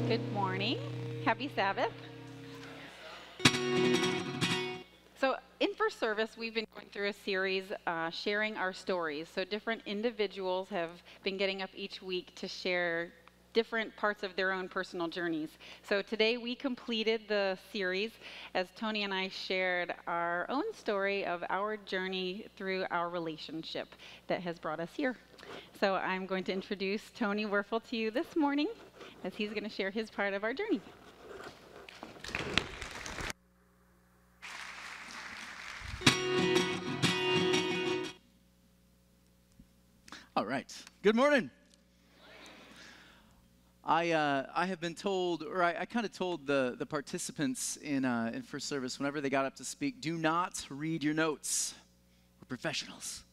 Good morning. Happy Sabbath. So, in first service, we've been going through a series sharing our stories. So, different individuals have been getting up each week to share different parts of their own personal journeys. So, today we completed the series as Tony and I shared our own story of our journey through our relationship that has brought us here. So, I'm going to introduce Tony Werfel to you this morning as he's going to share his part of our journey. All right. Good morning. I have been told, or I kind of told the participants in first service whenever they got up to speak, do not read your notes. We're professionals.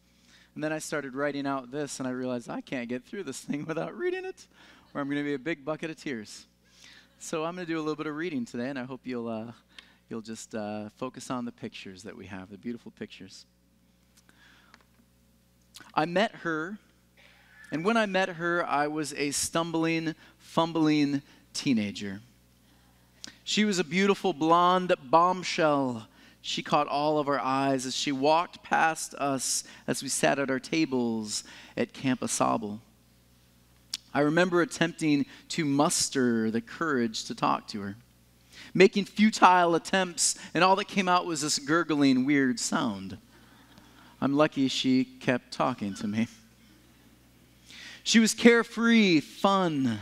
And then I started writing out this, and I realized I can't get through this thing without reading it, or I'm going to be a big bucket of tears. So I'm going to do a little bit of reading today, and I hope you'll just focus on the pictures that we have, the beautiful pictures. I met her. And when I met her, I was a stumbling, fumbling teenager. She was a beautiful blonde bombshell. She caught all of our eyes as she walked past us as we sat at our tables at Camp Asable. I remember attempting to muster the courage to talk to her, making futile attempts, and all that came out was this gurgling, weird sound. I'm lucky she kept talking to me. She was carefree, fun.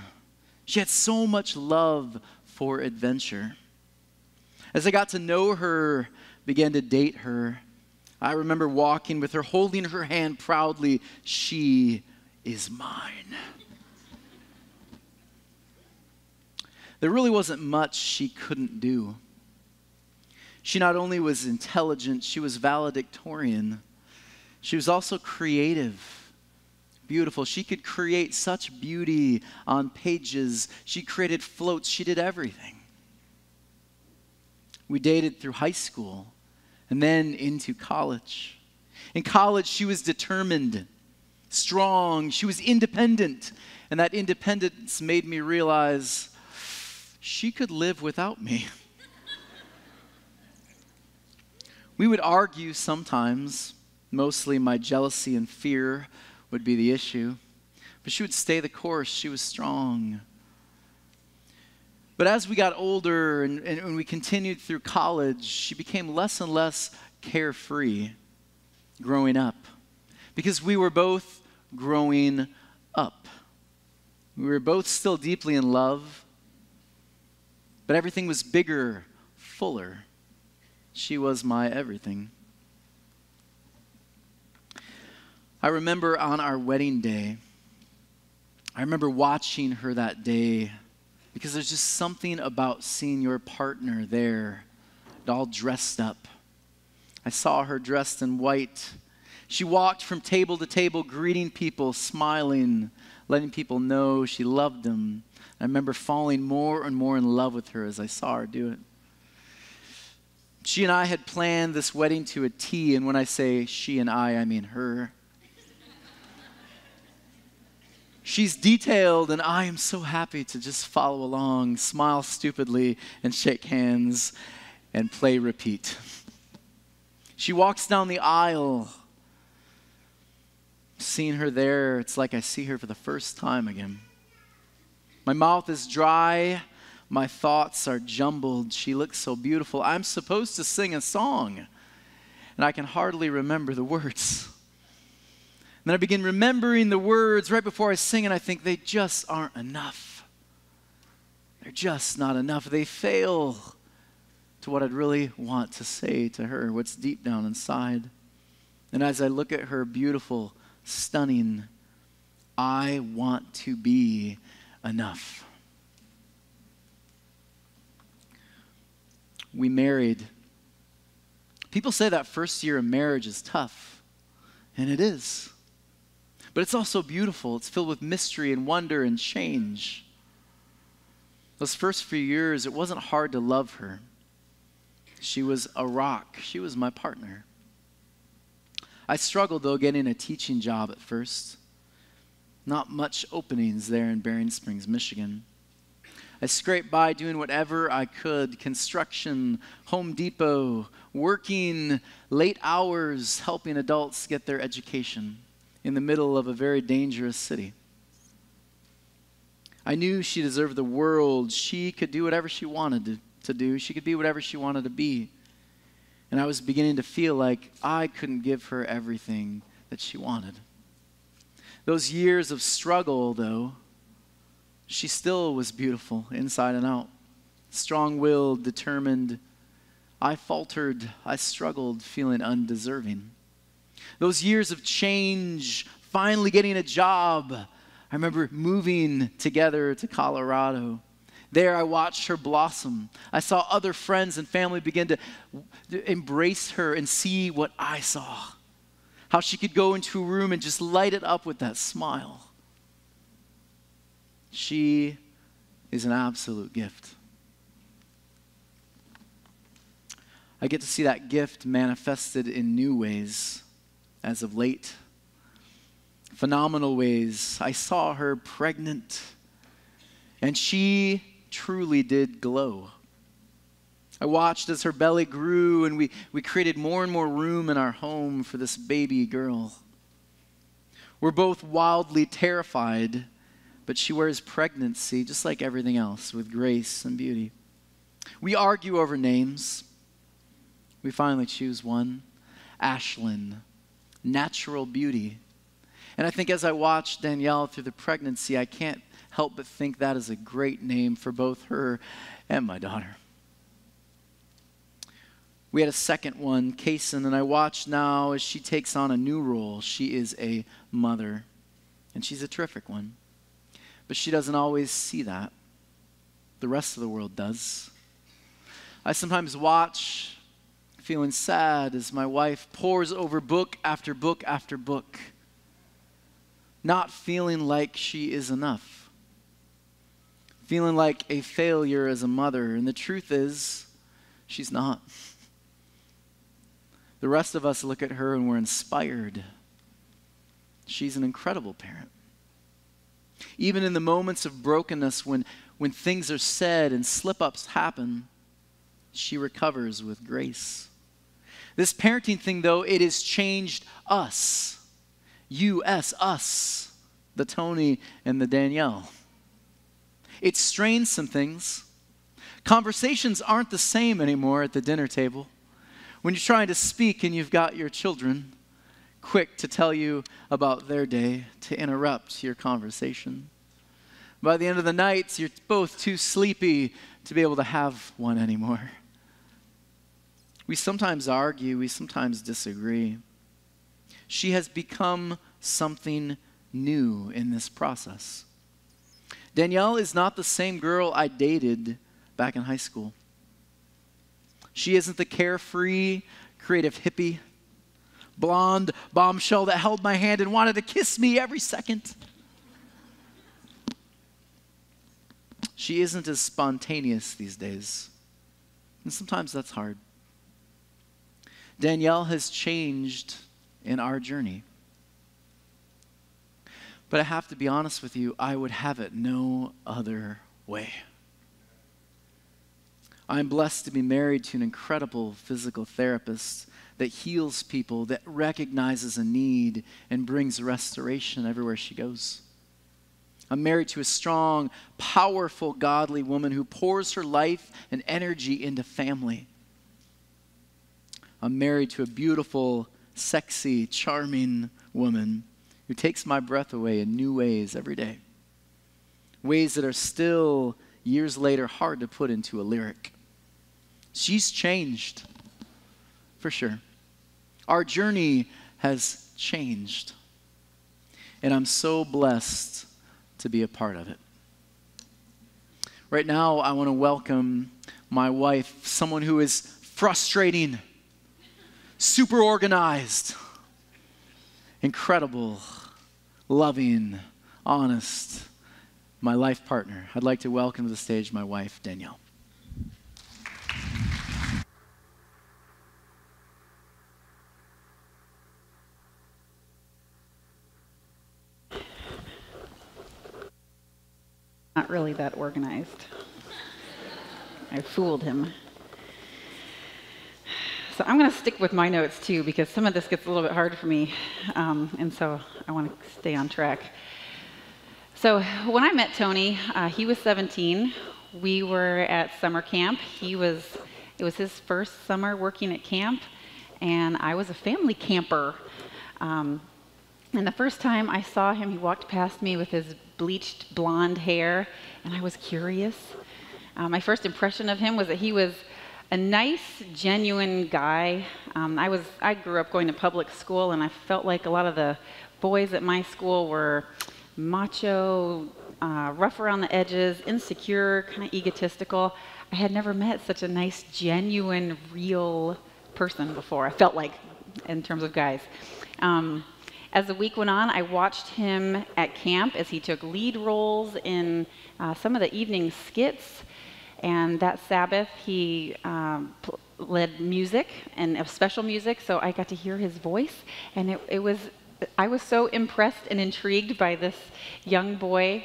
She had so much love for adventure. As I got to know her, began to date her, I remember walking with her, holding her hand proudly. She is mine. There really wasn't much she couldn't do. She not only was intelligent, she was valedictorian. She was also creative. Beautiful. She could create such beauty on pages. She created floats. She did everything. We dated through high school and then into college. In college, she was determined, strong. She was independent. And that independence made me realize she could live without me. We would argue sometimes. Mostly my jealousy and fear would be the issue. But she would stay the course. She was strong. But as we got older and we continued through college, she became less and less carefree growing up. Because we were both growing up. We were both still deeply in love. But everything was bigger, fuller. She was my everything. I remember on our wedding day, I remember watching her that day because there's just something about seeing your partner there, all dressed up. I saw her dressed in white. She walked from table to table, greeting people, smiling, letting people know she loved them. I remember falling more and more in love with her as I saw her do it. She and I had planned this wedding to a T, and when I say she and I mean her. She's detailed, and I am so happy to just follow along, smile stupidly, and shake hands, and play repeat. She walks down the aisle. Seeing her there, it's like I see her for the first time again. My mouth is dry. My thoughts are jumbled. She looks so beautiful. I'm supposed to sing a song, and I can hardly remember the words. Then I begin remembering the words right before I sing, and I think they just aren't enough. They're just not enough. They fail to what I'd really want to say to her, what's deep down inside. And as I look at her beautiful, stunning, I want to be enough. We married. People say that first year of marriage is tough, and it is. But it's also beautiful. It's filled with mystery and wonder and change. Those first few years, it wasn't hard to love her. She was a rock. She was my partner. I struggled, though, getting a teaching job at first. Not much openings there in Berrien Springs, Michigan. I scraped by doing whatever I could, construction, Home Depot, working late hours, helping adults get their education in the middle of a very dangerous city. I knew she deserved the world. She could do whatever she wanted to do. She could be whatever she wanted to be. And I was beginning to feel like I couldn't give her everything that she wanted. Those years of struggle, though, she still was beautiful inside and out. Strong-willed, determined. I faltered. I struggled, feeling undeserving. Those years of change, finally getting a job. I remember moving together to Colorado. There I watched her blossom. I saw other friends and family begin to embrace her and see what I saw. How she could go into a room and just light it up with that smile. She is an absolute gift. I get to see that gift manifested in new ways as of late. Phenomenal ways. I saw her pregnant, and she truly did glow. I watched as her belly grew, and we created more and more room in our home for this baby girl. We're both wildly terrified, but she wears pregnancy, just like everything else, with grace and beauty. We argue over names. We finally choose one, Ashlyn, natural beauty. And I think as I watch Danielle through the pregnancy, I can't help but think that is a great name for both her and my daughter. We had a second one, Kaysen, and I watch now as she takes on a new role. She is a mother, and she's a terrific one. But she doesn't always see that. The rest of the world does. I sometimes watch, feeling sad as my wife pores over book after book after book, not feeling like she is enough, feeling like a failure as a mother. And the truth is, she's not. The rest of us look at her and we're inspired. She's an incredible parent. Even in the moments of brokenness, when things are said and slip-ups happen, she recovers with grace. This parenting thing, though, it has changed us. us, the Tony and the Danielle. It strains some things. Conversations aren't the same anymore at the dinner table. When you're trying to speak and you've got your children quick to tell you about their day, to interrupt your conversation. By the end of the night, you're both too sleepy to be able to have one anymore. We sometimes argue, we sometimes disagree. She has become something new in this process. Danielle is not the same girl I dated back in high school. She isn't the carefree, creative hippie, blonde bombshell that held my hand and wanted to kiss me every second. She isn't as spontaneous these days, and sometimes that's hard. Danielle has changed in our journey. But I have to be honest with you, I would have it no other way. I'm blessed to be married to an incredible physical therapist that heals people, that recognizes a need and brings restoration everywhere she goes. I'm married to a strong, powerful, godly woman who pours her life and energy into family. I'm married to a beautiful, sexy, charming woman who takes my breath away in new ways every day. Ways that are still, years later, hard to put into a lyric. She's changed, for sure. Our journey has changed. And I'm so blessed to be a part of it. Right now, I want to welcome my wife, someone who is frustrating, super organized, incredible, loving, honest, my life partner. I'd like to welcome to the stage my wife, Danielle. Not really that organized. I fooled him. So I'm going to stick with my notes too, because some of this gets a little bit hard for me, and so I want to stay on track. So when I met Tony, he was 17. We were at summer camp. It was his first summer working at camp, and I was a family camper. And the first time I saw him, he walked past me with his bleached blonde hair, and I was curious. My first impression of him was that he was a nice, genuine guy. I grew up going to public school, and I felt like a lot of the boys at my school were macho, rough around the edges, insecure, kind of egotistical. I had never met such a nice, genuine, real person before, I felt like, in terms of guys. As the week went on, I watched him at camp as he took lead roles in some of the evening skits. And that Sabbath, he led music, and special music, so I got to hear his voice. And I was so impressed and intrigued by this young boy.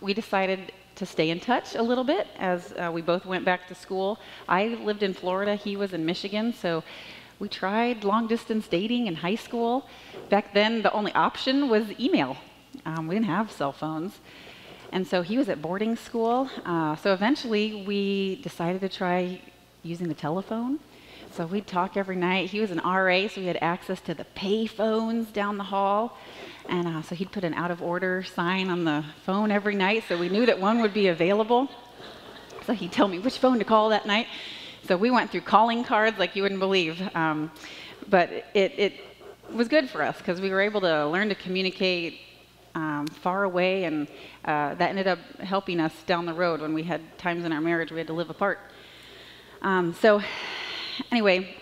We decided to stay in touch a little bit as we both went back to school. I lived in Florida, he was in Michigan, so we tried long-distance dating in high school. Back then, the only option was email. We didn't have cell phones. And so he was at boarding school. So eventually we decided to try using the telephone. So we'd talk every night. He was an RA, so we had access to the pay phones down the hall. And so he'd put an out of order sign on the phone every night, so we knew that one would be available. So he'd tell me which phone to call that night. So we went through calling cards like you wouldn't believe. But it was good for us because we were able to learn to communicate far away, and that ended up helping us down the road when we had times in our marriage we had to live apart. So anyway,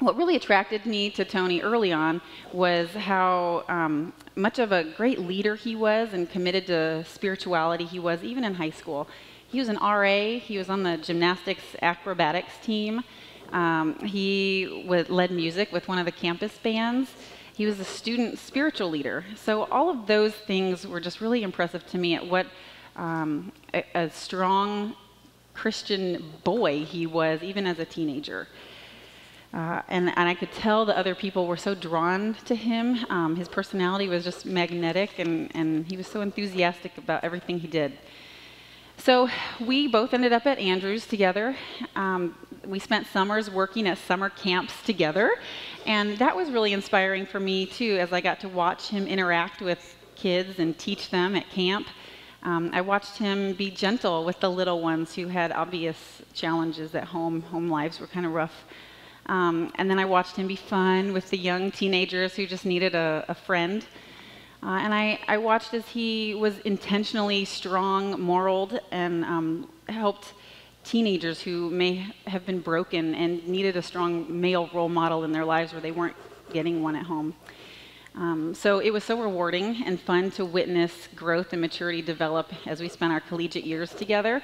what really attracted me to Tony early on was how much of a great leader he was and committed to spirituality he was, even in high school. He was an RA. He was on the gymnastics acrobatics team. He led music with one of the campus bands. He was a student spiritual leader. So all of those things were just really impressive to me at what a strong Christian boy he was, even as a teenager. And I could tell the other people were so drawn to him. His personality was just magnetic, and he was so enthusiastic about everything he did. So we both ended up at Andrews together. We spent summers working at summer camps together, and that was really inspiring for me too, as I got to watch him interact with kids and teach them at camp. I watched him be gentle with the little ones who had obvious challenges at home. Home lives were kind of rough. And then I watched him be fun with the young teenagers who just needed a friend. And I watched as he was intentionally strong-moraled and helped teenagers who may have been broken and needed a strong male role model in their lives where they weren't getting one at home. So it was so rewarding and fun to witness growth and maturity develop as we spent our collegiate years together.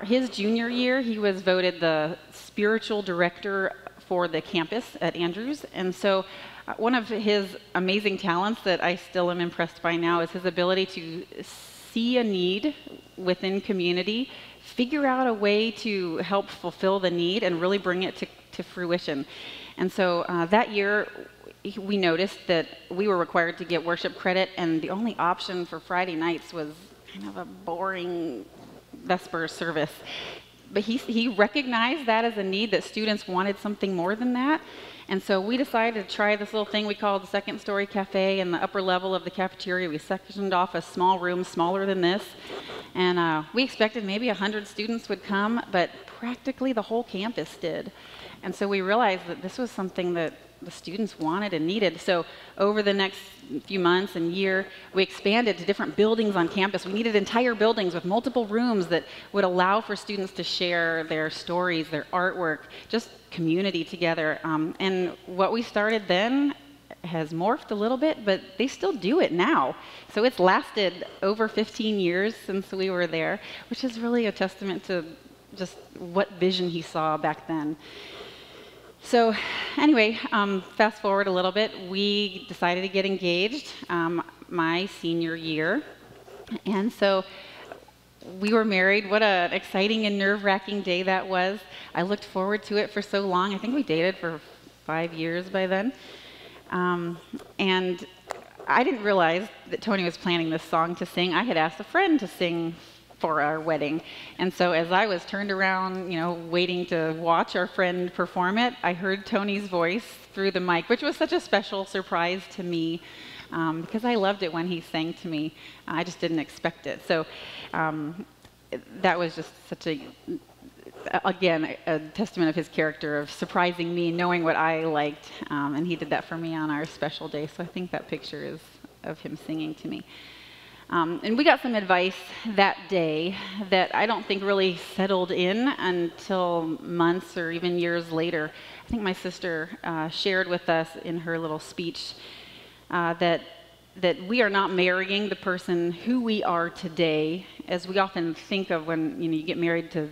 His junior year, he was voted the spiritual director for the campus at Andrews. And so one of his amazing talents that I still am impressed by now is his ability to see a need within community, figure out a way to help fulfill the need, and really bring it to fruition. And so that year, we noticed that we were required to get worship credit, and the only option for Friday nights was kind of a boring Vesper service. But he recognized that as a need, that students wanted something more than that. And so we decided to try this little thing we called the second story cafe. In the upper level of the cafeteria, we sectioned off a small room smaller than this. And we expected maybe 100 students would come, but practically the whole campus did. And so we realized that this was something that the students wanted and needed. So over the next few months and year, we expanded to different buildings on campus. We needed entire buildings with multiple rooms that would allow for students to share their stories, their artwork, just community together. And what we started then has morphed a little bit, but they still do it now. So it's lasted over 15 years since we were there, which is really a testament to just what vision he saw back then. So anyway, fast forward a little bit, we decided to get engaged my senior year. And so we were married. What an exciting and nerve-wracking day that was. I looked forward to it for so long. I think we dated for 5 years by then. And I didn't realize that Tony was planning this song to sing. I had asked a friend to sing for our wedding. And so as I was turned around, waiting to watch our friend perform it, I heard Tony's voice through the mic, which was such a special surprise to me because I loved it when he sang to me. I just didn't expect it. So that was just such again, a testament of his character of surprising me, knowing what I liked, and he did that for me on our special day. So I think that picture is of him singing to me. And we got some advice that day that I don't think really settled in until months or even years later. I think my sister shared with us in her little speech that we are not marrying the person who we are today, as we often think of when you get married to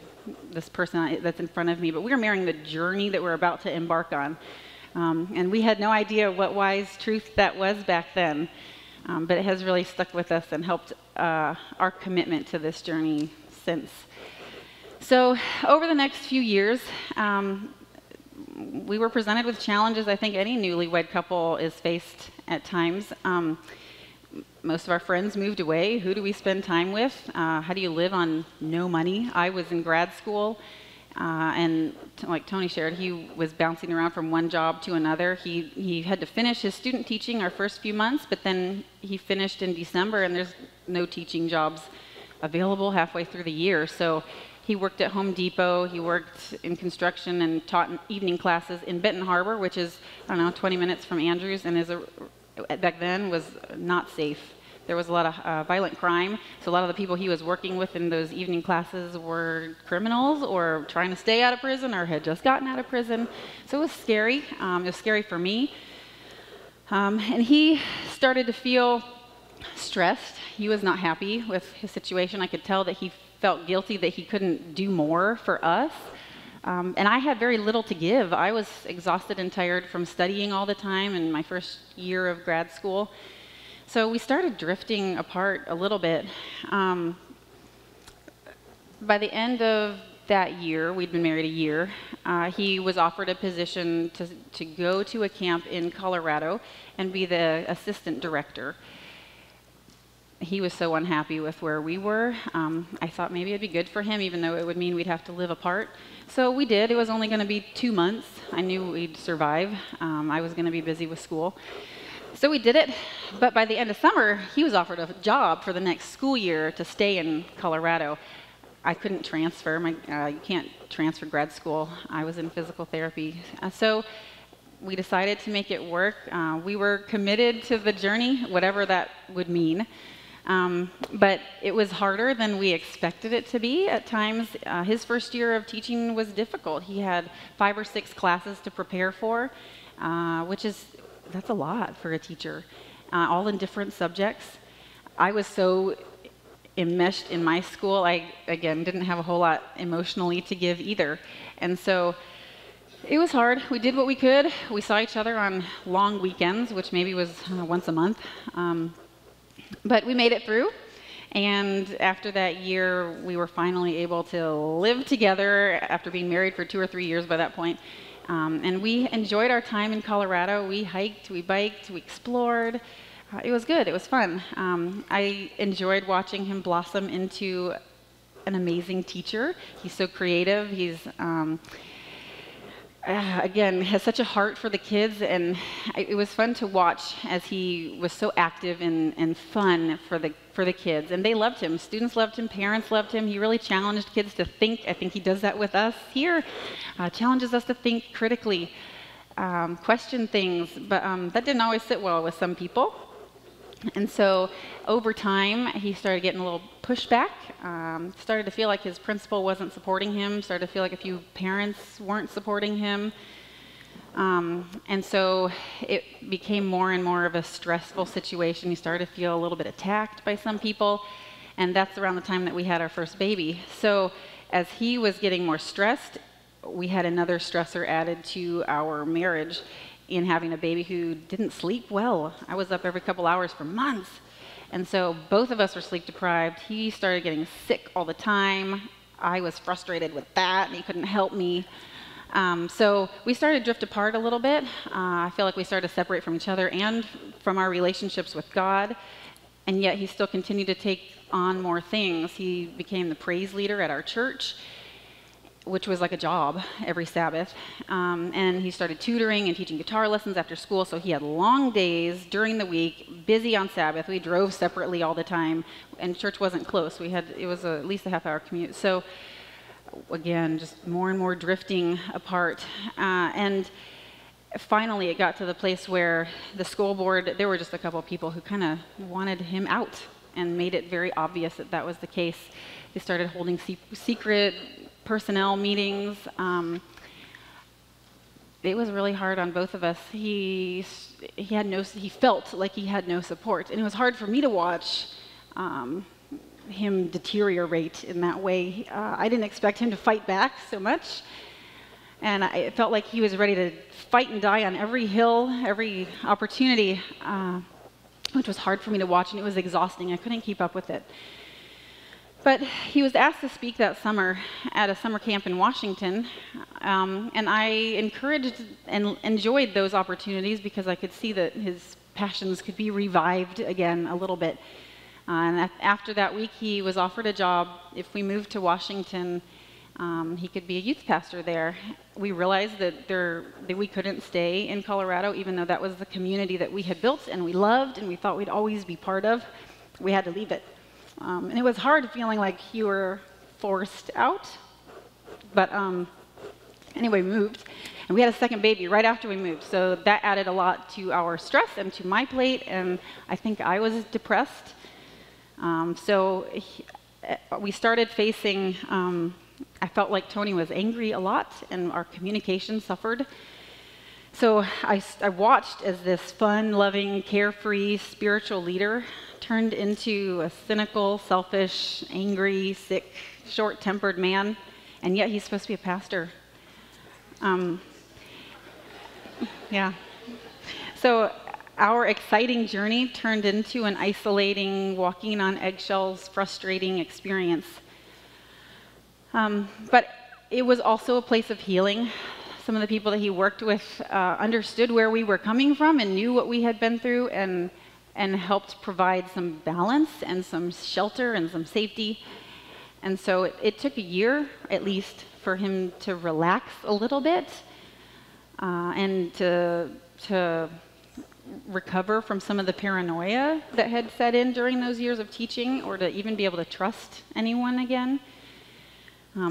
this person that's in front of me, but we're marrying the journey that we're about to embark on. And we had no idea what wise truth that was back then. But it has really stuck with us and helped our commitment to this journey since. So over the next few years, we were presented with challenges I think any newlywed couple is faced at times. Most of our friends moved away. Who do we spend time with? How do you live on no money? I was in grad school. And like Tony shared, he was bouncing around from one job to another. He had to finish his student teaching our first few months, but then he finished in December, and there's no teaching jobs available halfway through the year. So he worked at Home Depot. He worked in construction and taught evening classes in Benton Harbor, which is, 20 minutes from Andrews, and back then was not safe. There was a lot of violent crime, so a lot of the people he was working with in those evening classes were criminals or trying to stay out of prison or had just gotten out of prison. So it was scary. It was scary for me. And he started to feel stressed. He was not happy with his situation. I could tell that he felt guilty that he couldn't do more for us. And I had very little to give. I was exhausted and tired from studying all the time in my first year of grad school. So we started drifting apart a little bit. By the end of that year, we'd been married a year, he was offered a position to go to a camp in Colorado and be the assistant director. He was so unhappy with where we were. I thought maybe it'd be good for him, even though it would mean we'd have to live apart. So we did. It was only going to be 2 months. I knew we'd survive. I was going to be busy with school. So we did it, but by the end of summer, he was offered a job for the next school year to stay in Colorado. I couldn't transfer. You can't transfer grad school. I was in physical therapy. So we decided to make it work. We were committed to the journey, whatever that would mean. But it was harder than we expected it to be at times. His first year of teaching was difficult. He had 5 or 6 classes to prepare for, that's a lot for a teacher, all in different subjects. I was so enmeshed in my school, I, again, didn't have a whole lot emotionally to give either. And so it was hard. We did what we could. We saw each other on long weekends, which maybe was once a month. But we made it through. And after that year, we were finally able to live together after being married for 2 or 3 years by that point. And we enjoyed our time in Colorado. We hiked, we biked, we explored. It was good. It was fun. I enjoyed watching him blossom into an amazing teacher. He's so creative. He's, again, has such a heart for the kids. And it was fun to watch as he was so active and fun for the kids. And they loved him. Students loved him. Parents loved him. He really challenged kids to think. I think he does that with us here. Challenges us to think critically, question things. But that didn't always sit well with some people. And so over time, he started getting a little pushback, started to feel like his principal wasn't supporting him, started to feel like a few parents weren't supporting him. And so it became more and more of a stressful situation. He started to feel a little bit attacked by some people, and that's around the time that we had our first baby. So as he was getting more stressed, we had another stressor added to our marriage in having a baby who didn't sleep well. I was up every couple hours for months. And so both of us were sleep deprived. He started getting sick all the time. I was frustrated with that, and he couldn't help me. So we started to drift apart a little bit. I feel like we started to separate from each other and from our relationships with God. And yet he still continued to take on more things. He became the praise leader at our church, which was like a job every Sabbath. And he started tutoring and teaching guitar lessons after school. So he had long days during the week, busy on Sabbath. We drove separately all the time, and church wasn't close. It was at least a half-hour commute. So again, just more and more drifting apart. And finally, it got to the place where the school board, there were just a couple of people who kind of wanted him out and made it very obvious that that was the case. They started holding secret personnel meetings. It was really hard on both of us. He felt like he had no support, and it was hard for me to watch him deteriorate in that way. I didn't expect him to fight back so much, and it felt like he was ready to fight and die on every hill, every opportunity, which was hard for me to watch, and it was exhausting. I couldn't keep up with it. But he was asked to speak that summer at a summer camp in Washington, and I encouraged and enjoyed those opportunities because I could see that his passions could be revived again a little bit. And after that week, he was offered a job. If we moved to Washington, he could be a youth pastor there. We realized that we couldn't stay in Colorado, even though that was the community that we had built and we loved and we thought we'd always be part of. We had to leave it. And it was hard feeling like you were forced out. But anyway, we moved. And we had a second baby right after we moved. So that added a lot to our stress and to my plate. And I think I was depressed. We started facing, I felt like Tony was angry a lot and our communication suffered. So I watched as this fun, loving, carefree, spiritual leader turned into a cynical, selfish, angry, sick, short-tempered man, and yet he's supposed to be a pastor. Yeah. So our exciting journey turned into an isolating, walking on eggshells, frustrating experience. But it was also a place of healing. Some of the people that he worked with understood where we were coming from and knew what we had been through and helped provide some balance and some shelter and some safety. And so it took a year, at least, for him to relax a little bit and to recover from some of the paranoia that had set in during those years of teaching, or to even be able to trust anyone again.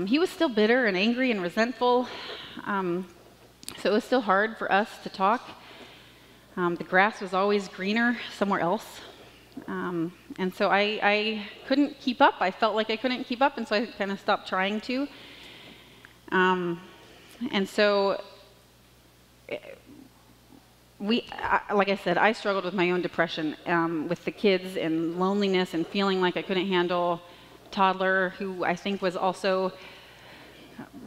He was still bitter and angry and resentful, so it was still hard for us to talk. The grass was always greener somewhere else. And so I couldn't keep up. I felt like I couldn't keep up, and so I kind of stopped trying to. And so, like I said, I struggled with my own depression, with the kids and loneliness and feeling like I couldn't handle a toddler who I think was also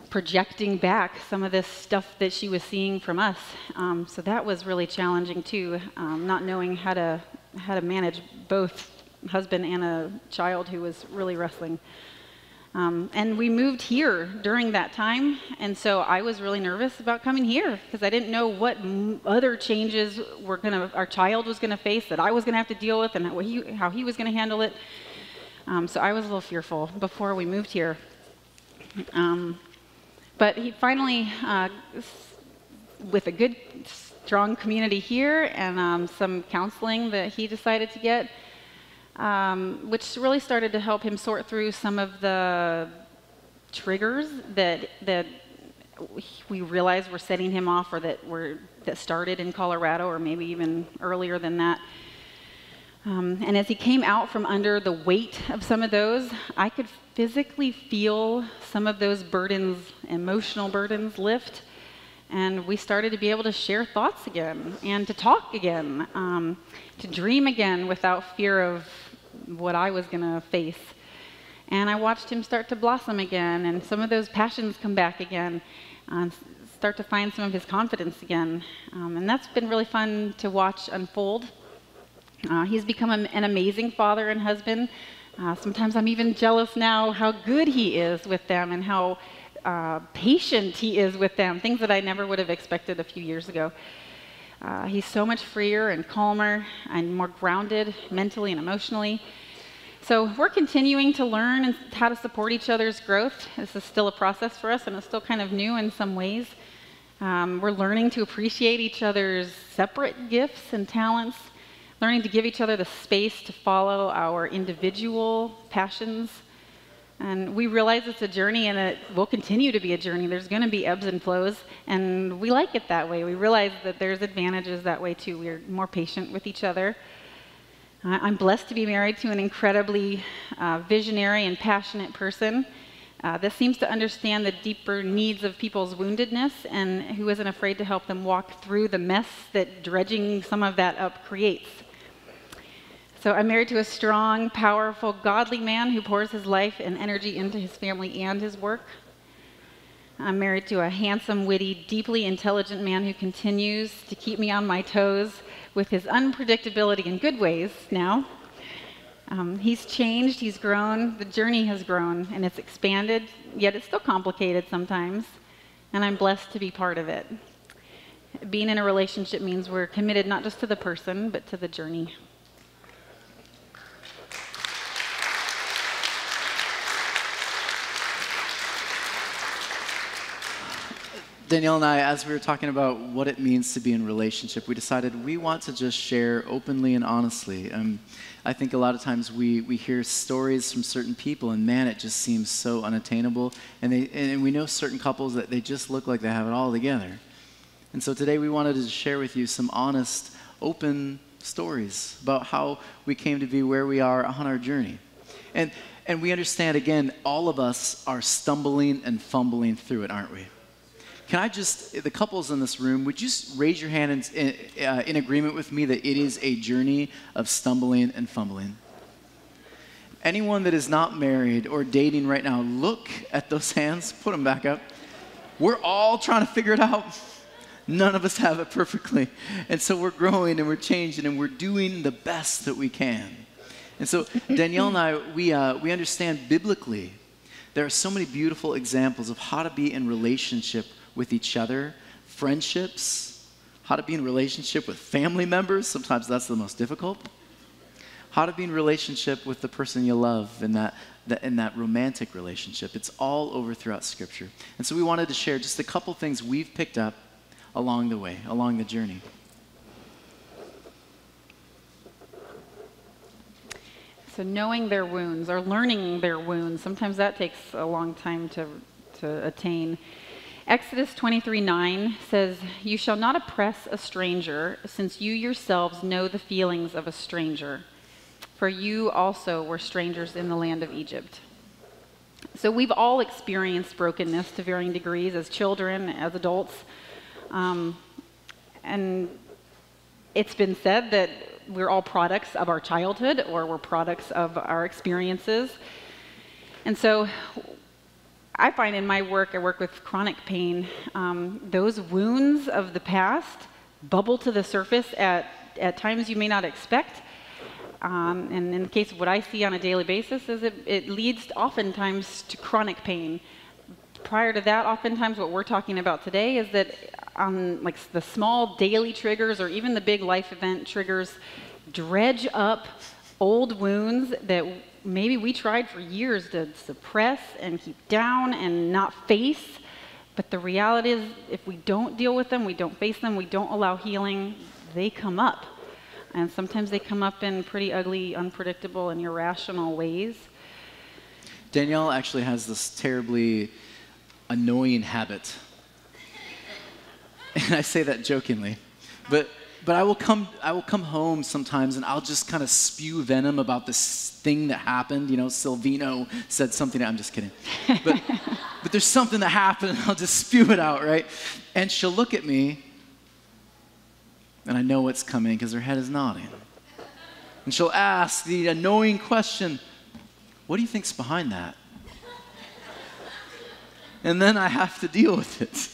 projecting back some of this stuff that she was seeing from us. So that was really challenging too, not knowing how to manage both husband and a child who was really wrestling. And we moved here during that time, and so I was really nervous about coming here because I didn't know what other changes our child was gonna face, that I was gonna have to deal with, and how he was gonna handle it. So I was a little fearful before we moved here. But he finally, with a good, strong community here and some counseling that he decided to get, which really started to help him sort through some of the triggers that we realized were setting him off, or that started in Colorado, or maybe even earlier than that. And as he came out from under the weight of some of those, I could physically feel some of those burdens, emotional burdens, lift. And we started to be able to share thoughts again, and to talk again, to dream again without fear of what I was going to face. And I watched him start to blossom again, and some of those passions come back again, start to find some of his confidence again. And that's been really fun to watch unfold. He's become an amazing father and husband. Sometimes I'm even jealous now how good he is with them and how patient he is with them, things that I never would have expected a few years ago. He's so much freer and calmer and more grounded mentally and emotionally. So we're continuing to learn how to support each other's growth. This is still a process for us, and it's still kind of new in some ways. We're learning to appreciate each other's separate gifts and talents, learning to give each other the space to follow our individual passions. And we realize it's a journey, and it will continue to be a journey. There's going to be ebbs and flows, and we like it that way. We realize that there's advantages that way too. We're more patient with each other. I'm blessed to be married to an incredibly visionary and passionate person that seems to understand the deeper needs of people's woundedness and who isn't afraid to help them walk through the mess that dredging some of that up creates. So I'm married to a strong, powerful, godly man who pours his life and energy into his family and his work. I'm married to a handsome, witty, deeply intelligent man who continues to keep me on my toes with his unpredictability in good ways now. He's changed, he's grown, the journey has grown, and it's expanded, yet it's still complicated sometimes, and I'm blessed to be part of it. Being in a relationship means we're committed not just to the person, but to the journey. Danielle and I, as we were talking about what it means to be in a relationship, we decided we want to just share openly and honestly. I think a lot of times we hear stories from certain people, and man, it just seems so unattainable. And we know certain couples that they just look like they have it all together. And so today we wanted to share with you some honest, open stories about how we came to be where we are on our journey. And we understand, again, all of us are stumbling and fumbling through it, aren't we? Can I just, the couples in this room, would you raise your hand in agreement with me that it is a journey of stumbling and fumbling? Anyone that is not married or dating right now, look at those hands, put them back up. We're all trying to figure it out. None of us have it perfectly. And so we're growing and we're changing and we're doing the best that we can. And so Danielle and I, we understand biblically, there are so many beautiful examples of how to be in relationship with each other, friendships, how to be in relationship with family members. Sometimes that's the most difficult. How to be in relationship with the person you love in that romantic relationship. It's all over throughout Scripture. And so we wanted to share just a couple things we've picked up along the way, along the journey. So knowing their wounds or learning their wounds, sometimes that takes a long time to attain. Exodus 23:9 says, "You shall not oppress a stranger, since you yourselves know the feelings of a stranger. For you also were strangers in the land of Egypt." So we've all experienced brokenness to varying degrees as children, as adults. And it's been said that we're all products of our childhood or we're products of our experiences. And so I find in my work, I work with chronic pain, those wounds of the past bubble to the surface at times you may not expect. And in the case of what I see on a daily basis is it leads oftentimes to chronic pain. Prior to that, oftentimes what we're talking about today is that like the small daily triggers or even the big life event triggers dredge up old wounds that maybe we tried for years to suppress and keep down and not face. But the reality is, if we don't deal with them, we don't face them, we don't allow healing, they come up. And sometimes they come up in pretty ugly, unpredictable, and irrational ways. Danielle actually has this terribly annoying habit. And I say that jokingly. But I will come home sometimes and I'll just kind of spew venom about this thing that happened. You know, Silvino said something. I'm just kidding. But there's something that happened and I'll just spew it out, right? And she'll look at me and I know what's coming because her head is nodding. And she'll ask the annoying question, "What do you think's behind that?" And then I have to deal with it.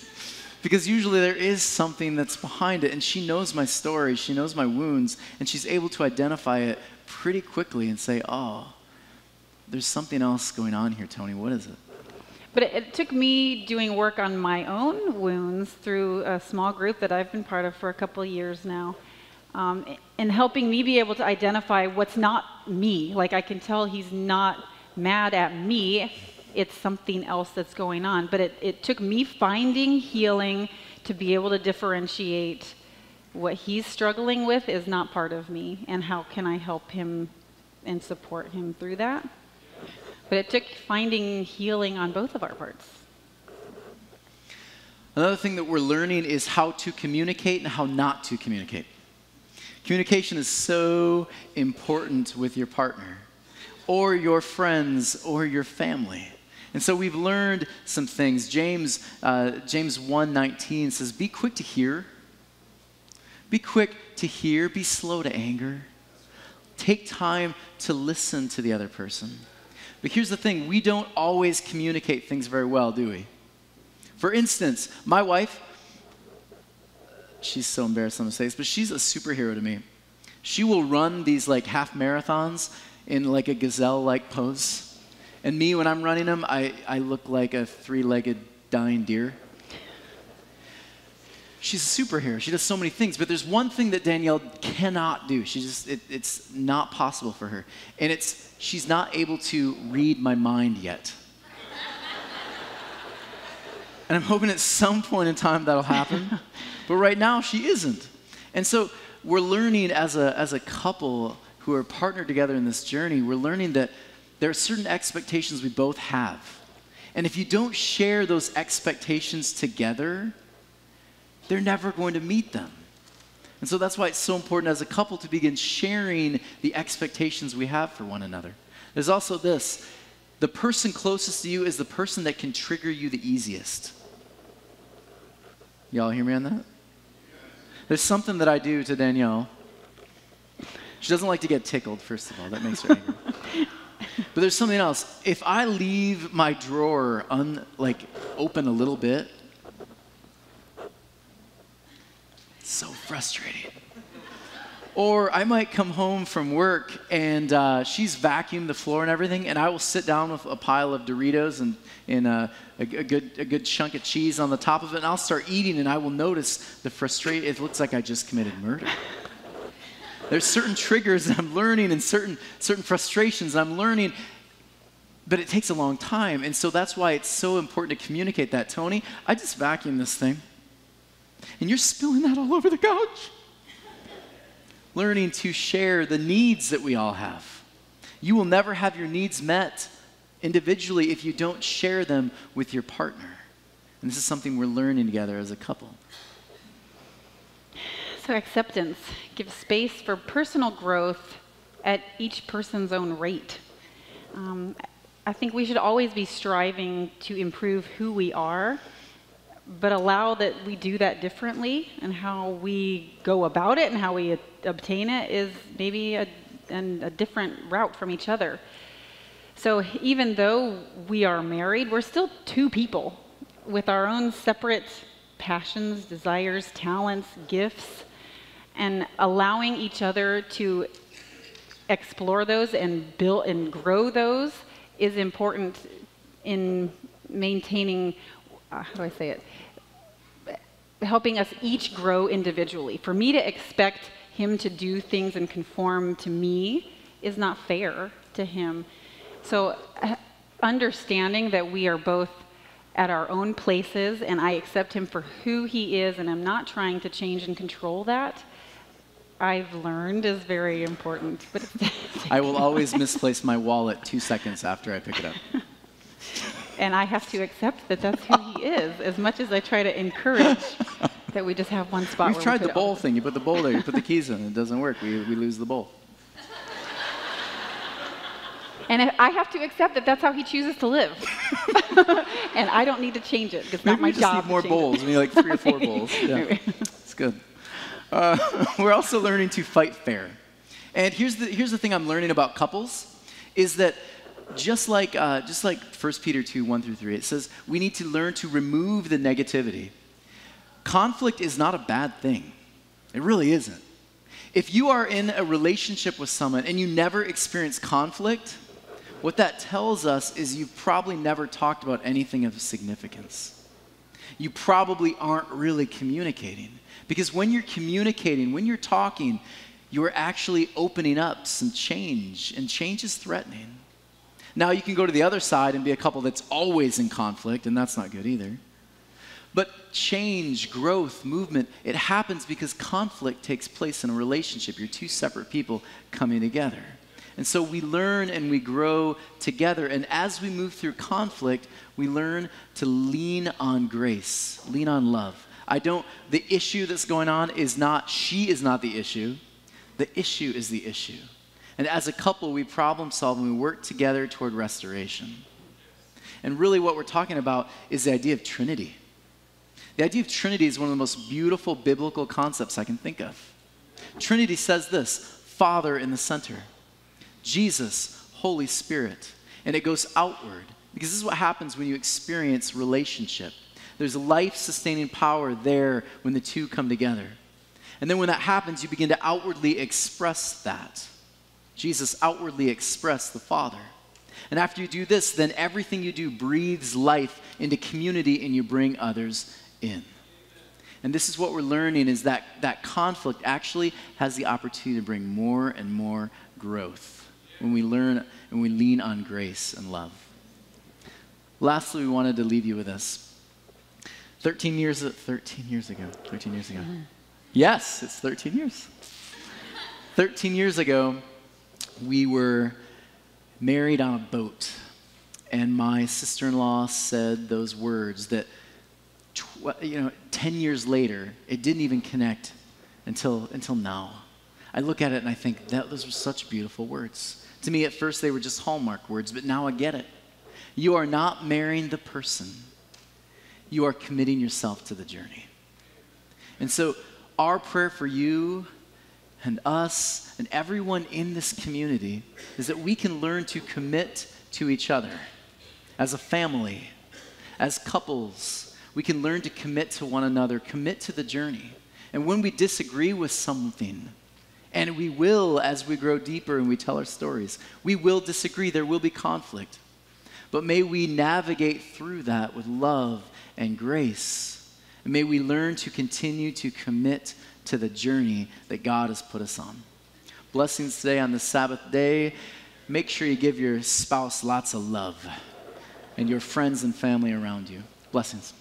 Because usually there is something that's behind it, and she knows my story, she knows my wounds, and she's able to identify it pretty quickly and say, oh, there's something else going on here, Tony. What is it? But it took me doing work on my own wounds through a small group that I've been part of for a couple of years now, and helping me be able to identify what's not me. Like, I can tell he's not mad at me. It's something else that's going on. But it took me finding healing to be able to differentiate what he's struggling with is not part of me, and how can I help him and support him through that. But it took finding healing on both of our parts. Another thing that we're learning is how to communicate and how not to communicate. Communication is so important with your partner or your friends or your family. And so we've learned some things. James 1:19 says, be quick to hear. Be quick to hear. Be slow to anger. Take time to listen to the other person. But here's the thing, we don't always communicate things very well, do we? For instance, my wife, she's so embarrassed I'm gonna say this, but she's a superhero to me. She will run these like half marathons in like a gazelle-like pose. And me, when I'm running them, I look like a three-legged dying deer. She's a superhero. She does so many things, but there's one thing that Danielle cannot do. It's not possible for her. And she's not able to read my mind yet. And I'm hoping at some point in time that'll happen. But right now, she isn't. And so we're learning as a couple who are partnered together in this journey, we're learning that there are certain expectations we both have. And if you don't share those expectations together, they're never going to meet them. And so that's why it's so important as a couple to begin sharing the expectations we have for one another. There's also this, the person closest to you is the person that can trigger you the easiest. Y'all hear me on that? There's something that I do to Danielle. She doesn't like to get tickled, first of all. That makes her angry. But there's something else. If I leave my drawer open a little bit, it's so frustrating. Or I might come home from work and she's vacuumed the floor and everything, and I will sit down with a pile of Doritos and a good chunk of cheese on the top of it, and I'll start eating, and I will notice the frustration. It looks like I just committed murder. There's certain triggers that I'm learning and certain frustrations I'm learning, but it takes a long time. And so that's why it's so important to communicate that. Tony, I just vacuumed this thing, and you're spilling that all over the couch. Learning to share the needs that we all have. You will never have your needs met individually if you don't share them with your partner. And this is something we're learning together as a couple. So acceptance gives space for personal growth at each person's own rate. I think we should always be striving to improve who we are, but allow that we do that differently, and how we go about it and how we obtain it is maybe a different route from each other. So even though we are married, we're still two people with our own separate passions, desires, talents, gifts, and allowing each other to explore those and build and grow those is important in maintaining, how do I say it, helping us each grow individually. For me to expect him to do things and conform to me is not fair to him. So understanding that we are both at our own places, and I accept him for who he is, and I'm not trying to change and control that, I've learned is very important. But I will always misplace my wallet 2 seconds after I pick it up. And I have to accept that that's who he is, as much as I try to encourage that we just have one spot. We've tried the bowl thing. You put the bowl there, you put the keys in. It doesn't work. We lose the bowl. And I have to accept that that's how he chooses to live. And I don't need to change it, because it's not my job. Maybe we just need more bowls. We need like 3 or 4 bowls. Yeah. It's good. We're also learning to fight fair. And here's the thing I'm learning about couples, is that just like 1 Peter 2, 1 through 3, it says we need to learn to remove the negativity. conflict is not a bad thing. It really isn't. If you are in a relationship with someone and you never experience conflict, what that tells us is you've probably never talked about anything of significance. You probably aren't really communicating. Because when you're communicating, when you're talking, you're actually opening up some change, and change is threatening. Now, you can go to the other side and be a couple that's always in conflict, and that's not good either. But change, growth, movement, it happens because conflict takes place in a relationship. You're two separate people coming together. And so we learn and we grow together. And as we move through conflict, we learn to lean on grace, lean on love. The issue that's going on is not, she is not the issue. The issue is the issue. And as a couple, we problem solve and we work together toward restoration. And really what we're talking about is the idea of Trinity. The idea of Trinity is one of the most beautiful biblical concepts I can think of. Trinity says this: Father in the center, Jesus, Holy Spirit. And it goes outward, because this is what happens when you experience relationship. There's life-sustaining power there when the two come together. And then when that happens, you begin to outwardly express that. Jesus outwardly expressed the Father. And after you do this, then everything you do breathes life into community and you bring others in. And this is what we're learning, is that conflict actually has the opportunity to bring more and more growth when we learn and we lean on grace and love. Lastly, we wanted to leave you with this. 13 years ago. Mm-hmm. Yes, it's 13 years. 13 years ago, we were married on a boat, and my sister-in-law said those words that 10 years later, it didn't even connect until now. I look at it and I think those were such beautiful words. To me, at first, they were just Hallmark words, but now I get it. You are not marrying the person. You are committing yourself to the journey. And so our prayer for you and us and everyone in this community is that we can learn to commit to each other as a family, as couples. We can learn to commit to one another, commit to the journey. And when we disagree with something, and we will as we grow deeper and we tell our stories, we will disagree, there will be conflict. But may we navigate through that with love and grace. And may we learn to continue to commit to the journey that God has put us on. Blessings today on the Sabbath day. Make sure you give your spouse lots of love and your friends and family around you. Blessings.